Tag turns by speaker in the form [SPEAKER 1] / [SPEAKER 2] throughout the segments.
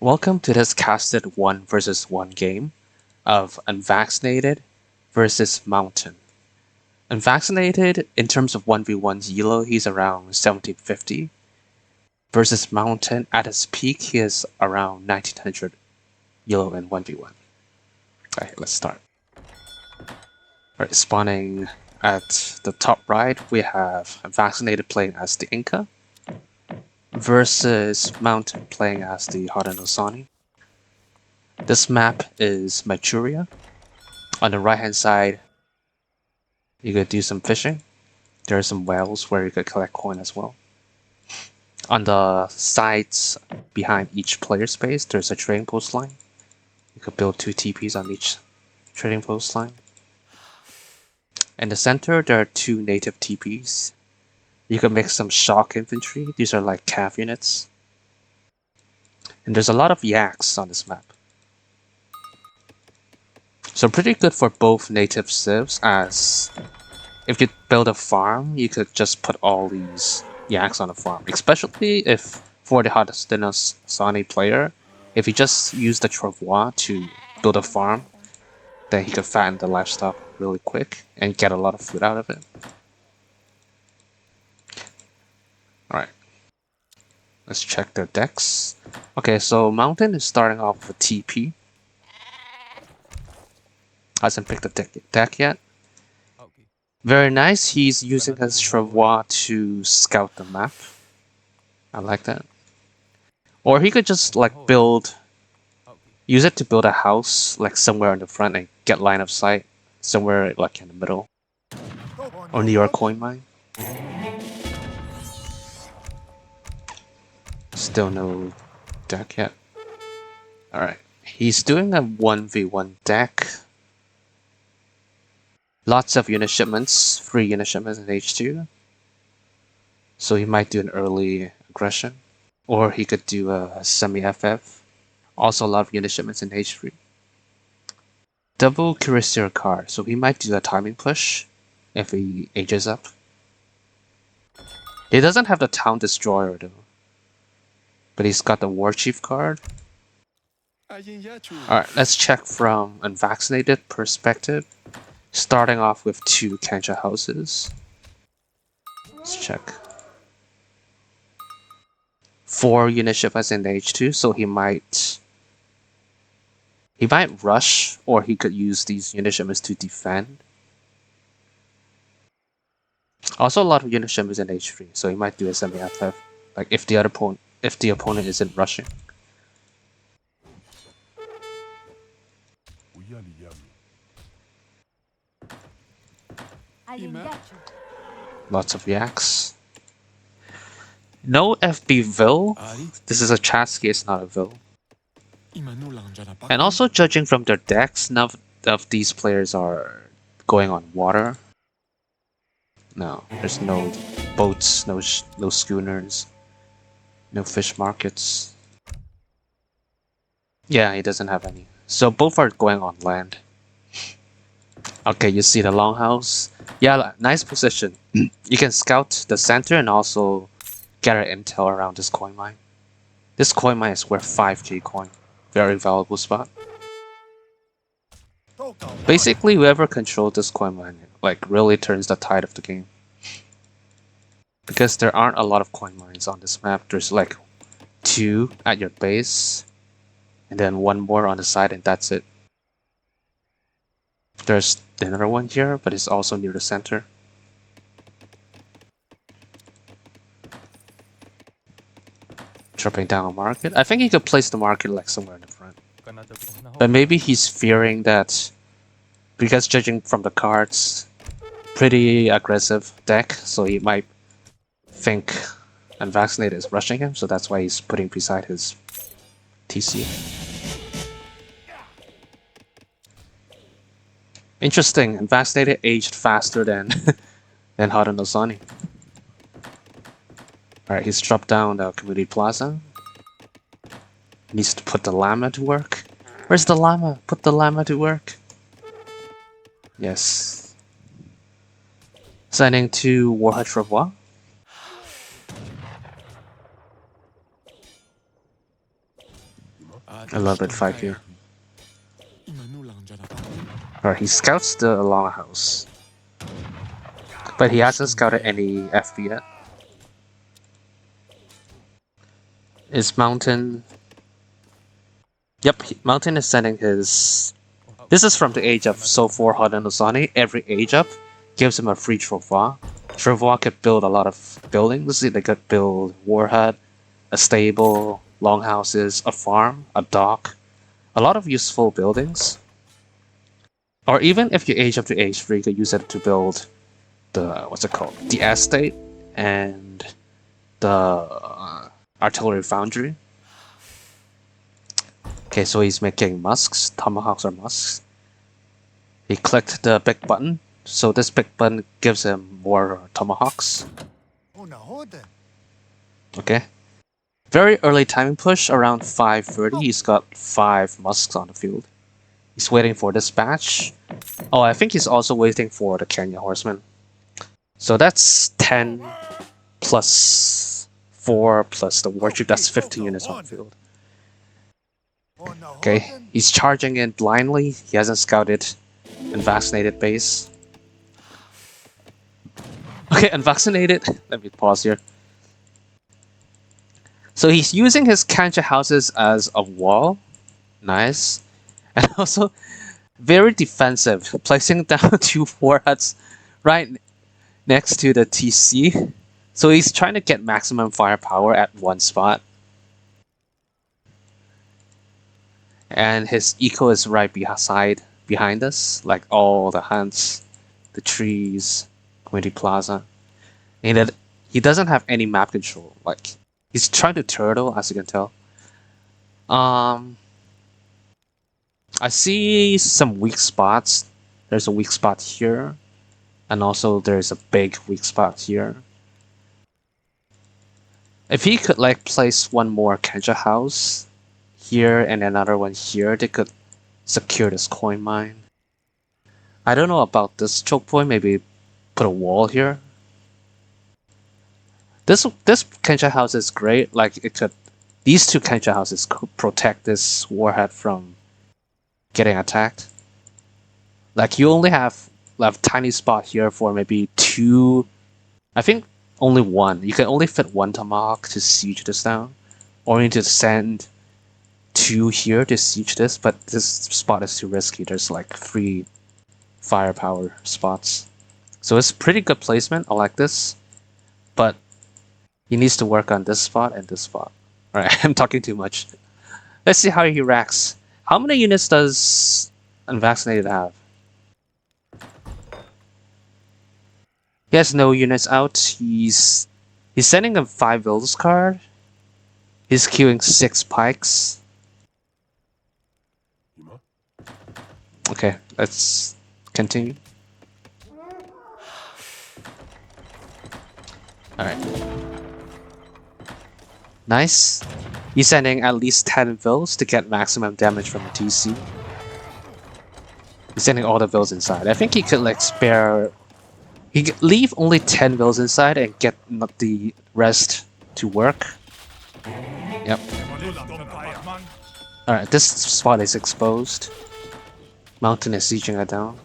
[SPEAKER 1] Welcome to this casted 1 versus 1 game of UnVACcinated versus Mountain. UnVACcinated, in terms of 1v1's elo, he's around 1750. Versus Mountain, at his peak, he is around 1900 elo in 1v1. Alright, let's start. Alright, spawning at the top right, we have UnVACcinated playing as the Inca versus Mountain playing as the Haudenosaunee. This map is Manchuria. On the right hand side, you could do some fishing. There are some wells where you could collect coin as well. On the sides behind each player space, there's a trading post line. You could build 2 TPs on each trading post line. In the center, there are 2 native TPs. You can make some shock infantry. These are like cav units. And there's a lot of yaks on this map. So pretty good for both native civs, as if you build a farm, you could just put all these yaks on a farm. Especially if, for the Haudenosaunee player, if you just use the travois to build a farm, then he could fatten the livestock really quick and get a lot of food out of it. Alright. Let's check their decks. Okay, so Mountain is starting off with a TP. Hasn't picked the deck yet. Very nice, he's using his travois to scout the map. I like that. Or he could just like use it to build a house like somewhere in the front and get line of sight somewhere like in the middle. Or near a coin mine. Still no deck yet. Alright, he's doing a 1v1 deck. Lots of unit shipments, free unit shipments in H2. So he might do an early aggression. Or he could do a semi-FF. Also a lot of unit shipments in H3. Double Cuirassier card, so he might do a timing push if he ages up. He doesn't have the Town Destroyer though. But he's got the War Chief card. Alright, let's check from UnVACcinated perspective. Starting off with 2 Kancha houses. Let's check. 4 unit shipments in H2, so he might rush, or he could use these unit shipments to defend. Also a lot of unit shipments in H3, so he might do a semi-FF, like if the opponent isn't rushing. Lots of yaks. No FB Vil. This is a Chasky, it's not a Vil. And also judging from their decks, none of these players are going on water. No, there's no boats, no schooners, no fish markets. Yeah, he doesn't have any. So both are going on land. Okay, you see the longhouse. Yeah, nice position. You can scout the center and also gather intel around this coin mine. This coin mine is worth 5k coin. Very valuable spot. Basically, whoever controls this coin mine like really turns the tide of the game. Because there aren't a lot of coin mines on this map. There's like 2 at your base, and then 1 more on the side, and that's it. There's another one here, but it's also near the center. Dropping down a market. I think he could place the market like somewhere in the front. But maybe he's fearing that, because judging from the cards, pretty aggressive deck, so he might think UnVACcinated is rushing him, so that's why he's putting beside his TC. Interesting, UnVACcinated aged faster than than Haudenosaunee. Alright, he's dropped down the community plaza. Needs to put the llama to work. Where's the llama? Put the llama to work. Yes. Signing to Warhead Travois. A little bit fight here. Alright, he scouts the longhouse. But he hasn't scouted any FB yet. Is Mountain... Yep, Mountain is sending his... This is from the age up, so for Haudenosaunee, every age up gives him a free Trova. Trova could build a lot of buildings. They could build warhead, a stable, longhouses, a farm, a dock. A lot of useful buildings. Or even if you age up to age 3, you could use it to build the, what's it called? The estate and the artillery foundry. Okay, so he's making musks, tomahawks or musks. He clicked the big button, so this big button gives him more tomahawks. Okay. Very early timing push, around 5:30, he's got 5 musks on the field. He's waiting for dispatch. Oh, I think he's also waiting for the Kenya horseman. So that's 10 plus 4 plus the warship, that's 15 units on the field. Okay, he's charging in blindly. He hasn't scouted UnVACcinated base. Okay, UnVACcinated. Let me pause here. So he's using his Kancha houses as a wall. Nice. And also very defensive, placing down 2 warheads right next to the TC. So he's trying to get maximum firepower at one spot. And his eco is right behind us, like all the hunts, the trees, community plaza. And he doesn't have any map control. Like, he's trying to turtle, as you can tell. I see some weak spots. There's a weak spot here, and also there's a big weak spot here. If he could like place one more Kenja house here and another one here, they could secure this coin mine. I don't know about this choke point. Maybe put a wall here. This Kenja house is great. Like it could, these 2 Kenja houses could protect this warhead from getting attacked. Like you only have left tiny spot here for maybe 2. I think only 1. You can only fit 1 tomahawk to siege this down, or you need to send 2 here to siege this. But this spot is too risky. There's like 3 firepower spots, so it's pretty good placement. I like this, but he needs to work on this spot and this spot. All right, I'm talking too much. Let's see how he racks. How many units does UnVACcinated have? He has no units out. He's sending a 5 builds card. He's queuing 6 pikes. Okay, let's continue. Alright. Nice. He's sending at least 10 vills to get maximum damage from the TC. He's sending all the vills inside. I think he could like spare... He could leave only 10 vills inside and get the rest to work. Yep. Alright, this spot is exposed. Mountain is sieging it down.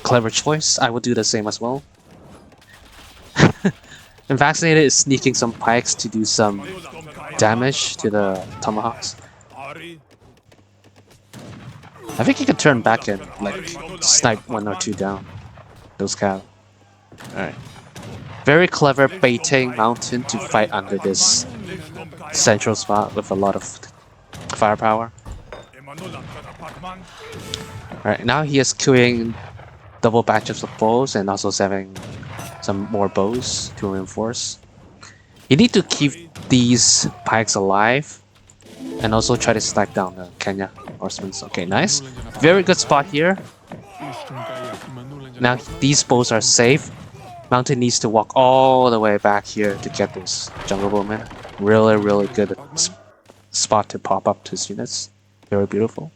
[SPEAKER 1] Clever choice. I would do the same as well. UnVACcinated is sneaking some pikes to do some damage to the tomahawks. I think he could turn back and like snipe 1 or 2 down those cow. Alright. Very clever baiting Mountain to fight under this central spot with a lot of firepower. Alright, now he is queuing double batches of bows and also having some more bows to reinforce. You need to keep these pikes alive and also try to snipe down the Kenya horsemen. Okay, nice. Very good spot here. Now these bows are safe. Mountain needs to walk all the way back here to get those jungle bowmen. Really good spot to pop up his units. Very beautiful.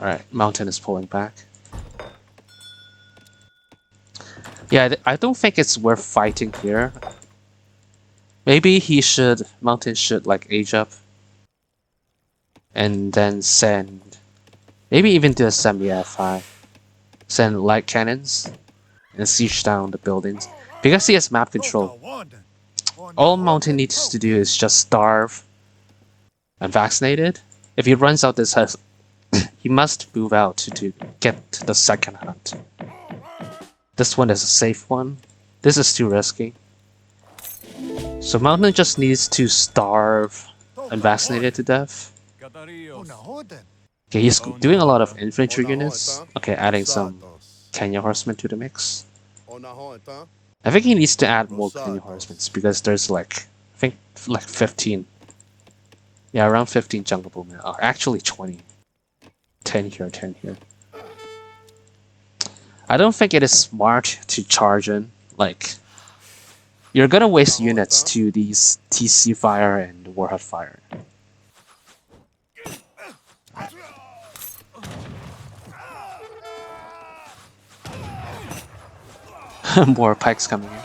[SPEAKER 1] Alright, Mountain is pulling back. Yeah, I don't think it's worth fighting here. Maybe Mountain should like age up and then send, maybe even do a semi-FI, send light cannons and siege down the buildings. Because he has map control, all Mountain needs to do is just starve UnVACcinated. If he runs out this house, he must move out to get to the second hunt. This one is a safe one. This is too risky. So Mountain just needs to starve UnVACcinated to death. Okay, he's doing a lot of infantry units. Okay, adding some Kenya horsemen to the mix. I think he needs to add more Kenya horsemen because there's like, I think like 15. Yeah, around 15 jungle bowmen. Actually 20. 10 here, 10 here. I don't think it is smart to charge in. Like, you're gonna waste units to these TC fire and Warhead fire. More pikes coming in.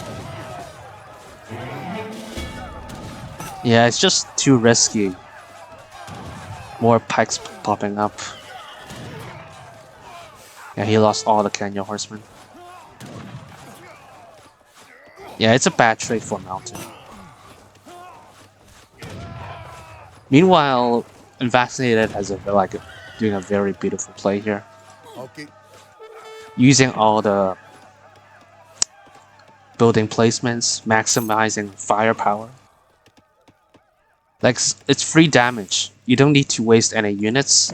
[SPEAKER 1] Yeah, it's just too risky. More pikes popping up. Yeah, he lost all the Kenya horsemen. Yeah, it's a bad trade for Mountain. Meanwhile, UnVACcinated has doing a very beautiful play here. Using all the building placements, maximizing firepower. Like, it's free damage. You don't need to waste any units.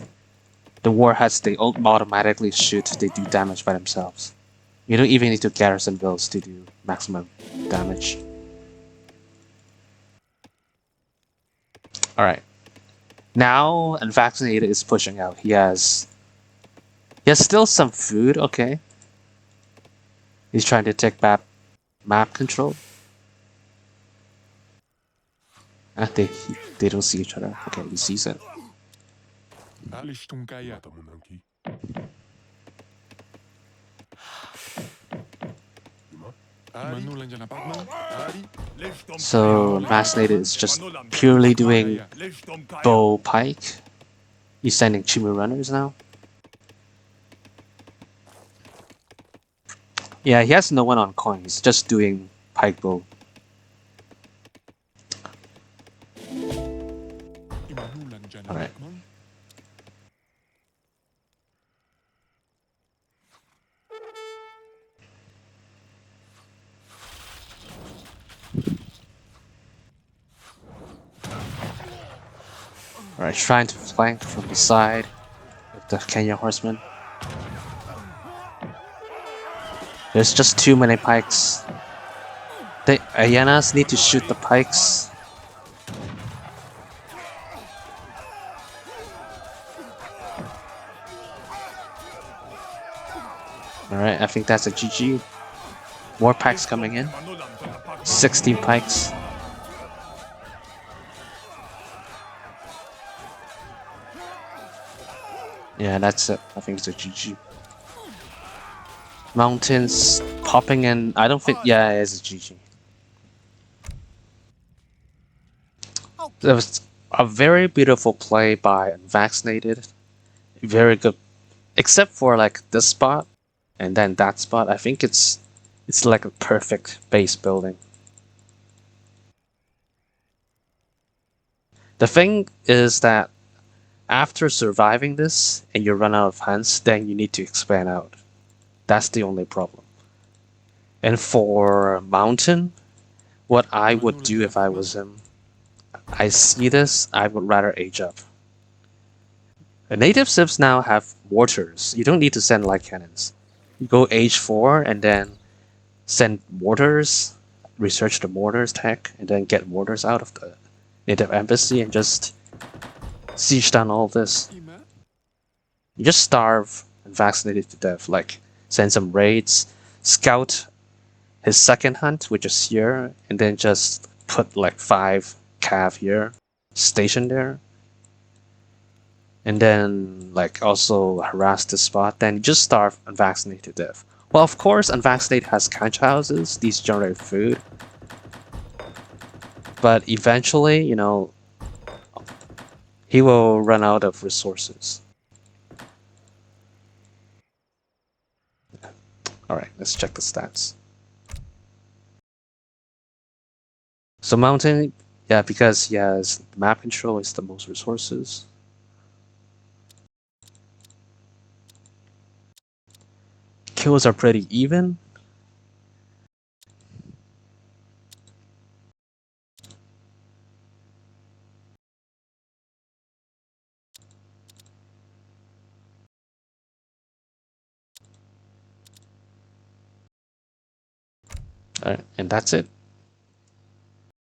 [SPEAKER 1] The warheads, they automatically shoot, they do damage by themselves. You don't even need to garrison builds to do maximum damage. Alright. Now UnVACcinated is pushing out. He has still some food, okay. He's trying to take back map control. They don't see each other. Okay, he sees it. So UnVACcinated is just purely doing bow pike. He's sending Chimu runners now. Yeah, he has no one on coin. He's just doing pike bow. Alright. Alright, trying to flank from the side with the Kenya horsemen. There's just too many pikes. The hyenas need to shoot the pikes. Alright, I think that's a GG. More pikes coming in. 16 pikes. Yeah, that's it. I think it's a GG. Mountains popping in. I don't think. Yeah, it's a GG. There was a very beautiful play by UnVACcinated. Very good, except for like this spot and then that spot. I think it's like a perfect base building. The thing is that after surviving this and you run out of hunts, then you need to expand out. That's the only problem. And for Mountain, what I would do if I was him, I see this, I would rather age up. The native civs now have mortars. You don't need to send light cannons. You go age 4 and then send mortars, research the mortars tech, and then get mortars out of the native embassy and just siege down all this. You just starve UnVACcinated to death. Like, send some raids, scout his second hunt, which is here, and then just put like 5 cav here, station there, and then like also harass this spot. Then just starve UnVACcinated to death. Well, of course, UnVACcinated has cancha houses. These generate food, but eventually, you know, he will run out of resources. All right, let's check the stats. So mountain, yeah, because he has map control, is the most resources. Kills are pretty even. All right, and that's it.